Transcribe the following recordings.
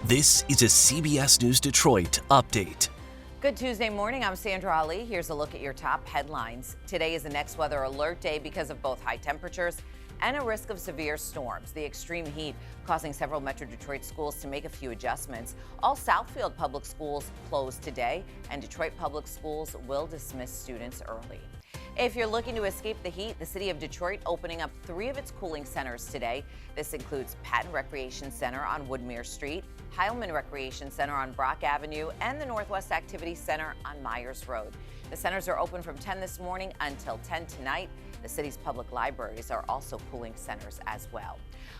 This is a CBS News Detroit update. Good Tuesday morning. I'm Sandra Ali. Here's a look at your top headlines. Today is the next weather alert day because of both high temperatures and a risk of severe storms. The extreme heat causing several Metro Detroit schools to make a few adjustments. All Southfield public schools closed today, and Detroit public schools will dismiss students early. If you're looking to escape the heat, the city of Detroit opening up 3 of its cooling centers today. This includes Patton Recreation Center on Woodmere Street, Heilman Recreation Center on Brock Avenue, and the Northwest Activity Center on Myers Road. The centers are open from 10 this morning until 10 tonight. The city's public libraries are also cooling centers as well.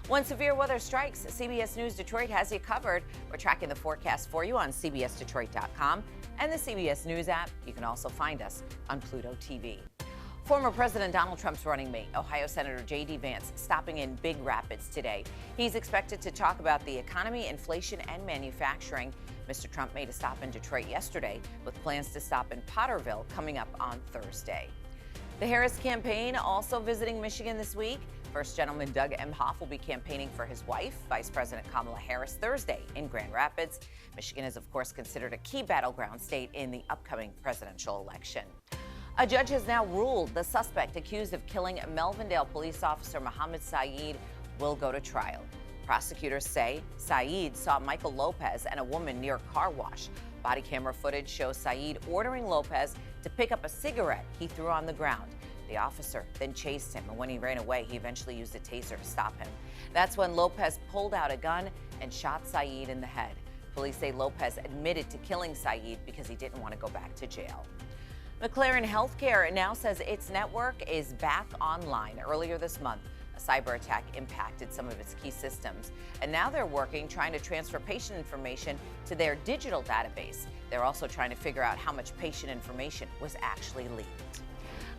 When severe weather strikes, CBS News Detroit has you covered. We're tracking the forecast for you on cbsdetroit.com and the CBS News app. You can also find us on Pluto TV. Former President Donald Trump's running mate, Ohio Senator J.D. Vance, stopping in Big Rapids today. He's expected to talk about the economy, inflation, and manufacturing. Mr. Trump made a stop in Detroit yesterday with plans to stop in Potterville coming up on Thursday. The Harris campaign also visiting Michigan this week. First Gentleman Doug Emhoff will be campaigning for his wife, Vice President Kamala Harris, Thursday in Grand Rapids. Michigan is, of course, considered a key battleground state in the upcoming presidential election. A judge has now ruled the suspect accused of killing Melvindale police officer Mohammed Saeed will go to trial. Prosecutors say Saeed saw Michael Lopez and a woman near a car wash. Body camera footage shows Saeed ordering Lopez to pick up a cigarette he threw on the ground. The officer then chased him, and when he ran away, he eventually used a taser to stop him. That's when Lopez pulled out a gun and shot Saeed in the head. Police say Lopez admitted to killing Saeed because he didn't want to go back to jail. McLaren Healthcare now says its network is back online. Earlier this month, a cyber attack impacted some of its key systems, and now they're working trying to transfer patient information to their digital database. They're also trying to figure out how much patient information was actually leaked.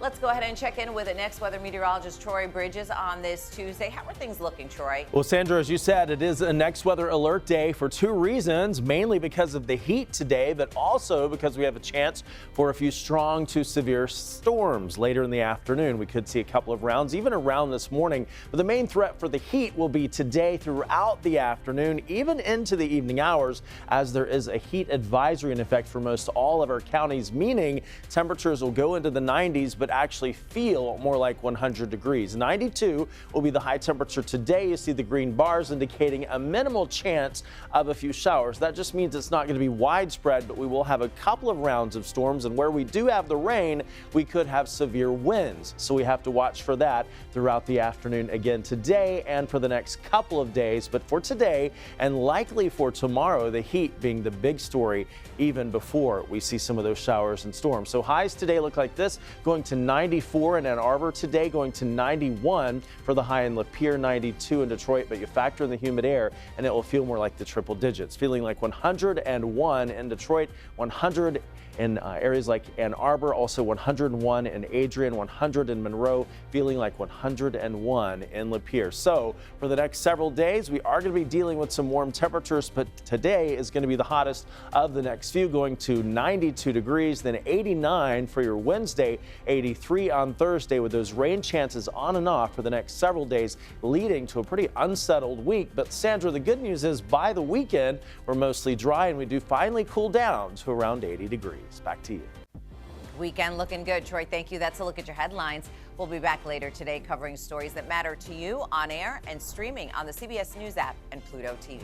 Let's go ahead and check in with the next weather meteorologist, Troy Bridges, on this Tuesday. How are things looking, Troy? Well, Sandra, as you said, it is a next weather alert day for 2 reasons, mainly because of the heat today, but also because we have a chance for a few strong to severe storms later in the afternoon. We could see a couple of rounds, even around this morning. But the main threat for the heat will be today throughout the afternoon, even into the evening hours, as there is a heat advisory in effect for most all of our counties, meaning temperatures will go into the 90s, but actually feel more like 100 degrees. 92 will be the high temperature today. You see the green bars indicating a minimal chance of a few showers. That just means it's not going to be widespread, but we will have a couple of rounds of storms, and where we do have the rain, we could have severe winds. So we have to watch for that throughout the afternoon again today and for the next couple of days. But for today and likely for tomorrow, the heat being the big story even before we see some of those showers and storms. So highs today look like this, going to 94 in Ann Arbor today, going to 91 for the high in Lapeer, 92 in Detroit, but you factor in the humid air and it will feel more like the triple digits, feeling like 101 in Detroit, 100 in areas like Ann Arbor, also 101 in Adrian, 100 in Monroe, feeling like 101 in Lapeer. So for the next several days, we are going to be dealing with some warm temperatures, but today is going to be the hottest of the next few, going to 92 degrees, then 89 for your Wednesday, 83 on Thursday, with those rain chances on and off for the next several days, leading to a pretty unsettled week. But Sandra, the good news is by the weekend, we're mostly dry and we do finally cool down to around 80 degrees. Back to you. Weekend looking good, Troy. Thank you. That's a look at your headlines. We'll be back later today covering stories that matter to you on air and streaming on the CBS News app and Pluto TV.